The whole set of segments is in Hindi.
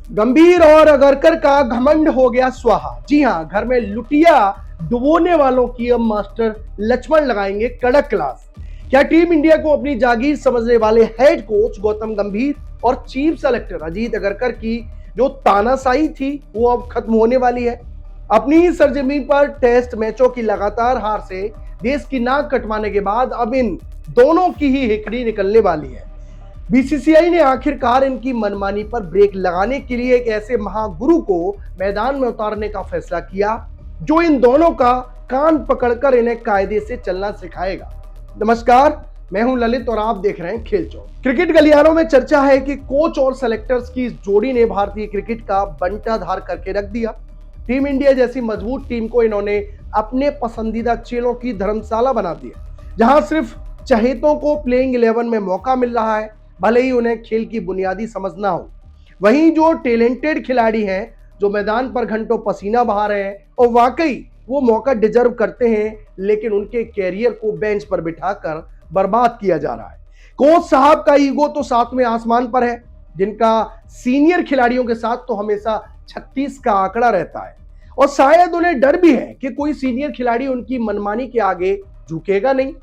गंभीर और अगरकर का घमंड हो गया स्वाहा। जी हां, घर में लुटिया डुबोने वालों की अब मास्टर लक्ष्मण लगाएंगे कड़क क्लास। क्या टीम इंडिया को अपनी जागीर समझने वाले हेड कोच गौतम गंभीर और चीफ सेलेक्टर अजीत अगरकर की जो तानाशाही थी वो अब खत्म होने वाली है? अपनी ही सरजमीन पर टेस्ट मैचों की लगातार हार से देश की नाक कटवाने के बाद अब इन दोनों की ही हिकड़ी निकलने वाली है। बीसीसीआई ने आखिरकार इनकी मनमानी पर ब्रेक लगाने के लिए एक ऐसे महागुरु को मैदान में उतारने का फैसला किया जो इन दोनों का कान पकड़कर इन्हें कायदे से चलना सिखाएगा। नमस्कार, मैं हूं ललित और आप देख रहे हैं खेल चौक। क्रिकेट गलियारों में चर्चा है कि कोच और सेलेक्टर्स की इस जोड़ी ने भारतीय क्रिकेट का बंटाधार करके रख दिया। टीम इंडिया जैसी मजबूत टीम को इन्होंने अपने पसंदीदा चेलों की धर्मशाला बना दिया, जहां सिर्फ चहेतों को प्लेइंग 11 में मौका मिल रहा है, भले ही उन्हें खेल की बुनियादी समझ ना हो। वहीं जो टैलेंटेड खिलाड़ी हैं, जो मैदान पर घंटों पसीना बहा रहे हैं और वाकई वो मौका डिजर्व करते हैं, लेकिन उनके कैरियर को बेंच पर बिठाकर बर्बाद किया जा रहा है। कोच साहब का ईगो तो सातवें आसमान पर है, जिनका सीनियर खिलाड़ियों के साथ तो हमेशा 36 का आंकड़ा रहता है और शायद उन्हें डर भी है कि कोई सीनियर खिलाड़ी उनकी मनमानी के आगे झुकेगा नहीं।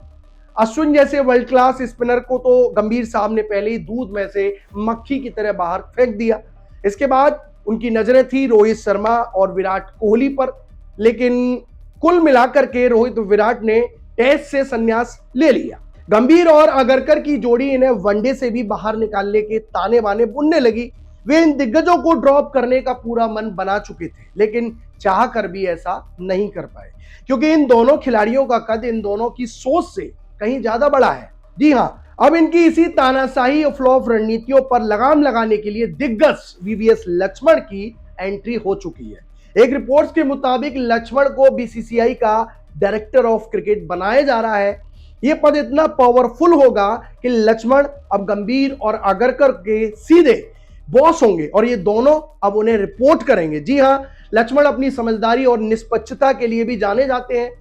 अश्विन जैसे वर्ल्ड क्लास स्पिनर को तो गंभीर साहब ने पहले ही दूध में से मक्खी की तरह बाहर फेंक दिया। इसके बाद उनकी नजरें थी रोहित शर्मा और विराट कोहली पर, लेकिन कुल मिलाकर के रोहित और विराट ने टेस्ट से संन्यास ले लिया। गंभीर और अगरकर की जोड़ी इन्हें वनडे से भी बाहर निकालने के ताने बाने बुनने लगी। वे इन दिग्गजों को ड्रॉप करने का पूरा मन बना चुके थे, लेकिन चाह कर भी ऐसा नहीं कर पाए, क्योंकि इन दोनों खिलाड़ियों का कद इन दोनों की सोच से कहीं ज्यादा बड़ा है। जी हां, अब इनकी इसी तानाशाही और फ्लॉप रणनीतियों पर लगाम लगाने के लिए दिग्गज वीवीएस लक्ष्मण की एंट्री हो चुकी है। एक रिपोर्ट्स के मुताबिक लक्ष्मण को बीसीसीआई का डायरेक्टर ऑफ क्रिकेट बनाया जा रहा है। यह पद इतना पावरफुल होगा कि लक्ष्मण अब गंभीर और अगरकर के सीधे बॉस होंगे और ये दोनों अब उन्हें रिपोर्ट करेंगे। जी हां, लक्ष्मण अपनी समझदारी और निष्पक्षता के लिए भी जाने जाते हैं।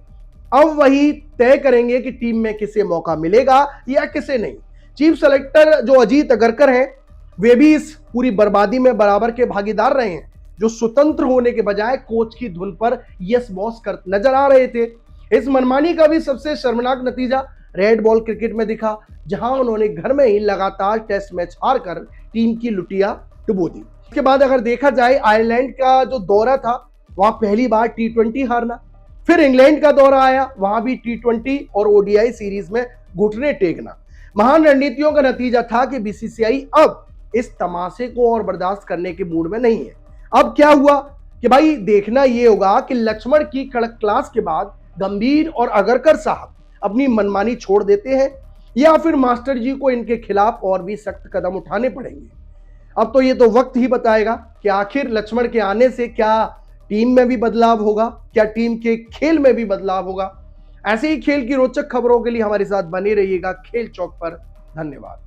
अब वही तय करेंगे कि टीम में किसे मौका मिलेगा या किसे नहीं। चीफ सेलेक्टर जो अजीत अगरकर हैं, वे भी इस पूरी बर्बादी में बराबर के भागीदार रहे हैं, जो स्वतंत्र होने के बजाय कोच की धुन पर यस बॉस कर नजर आ रहे थे। इस मनमानी का भी सबसे शर्मनाक नतीजा रेड बॉल क्रिकेट में दिखा, जहां उन्होंने घर में ही लगातार टेस्ट मैच हारकर टीम की लुटिया डुबो दी। इसके बाद अगर देखा जाए, आयरलैंड का जो दौरा था वहां पहली बार T20 हारना, फिर इंग्लैंड का दौरा आया, वहां भी T20 और ओडीआई सीरीज में घुटने टेकना। महान रणनीतियों का नतीजा था कि बीसीसीआई अब इस तमाशे को और बर्दाश्त करने के मूड में नहीं है। अब क्या हुआ कि भाई देखना यह होगा कि लक्ष्मण की कड़क क्लास के बाद गंभीर और अगरकर साहब अपनी मनमानी छोड़ देते हैं या फिर मास्टर जी को इनके खिलाफ और भी सख्त कदम उठाने पड़ेंगे। अब तो ये तो वक्त ही बताएगा कि आखिर लक्ष्मण के आने से क्या टीम में भी बदलाव होगा, क्या टीम के खेल में भी बदलाव होगा। ऐसे ही खेल की रोचक खबरों के लिए हमारे साथ बने रहिएगा खेल चौक पर। धन्यवाद।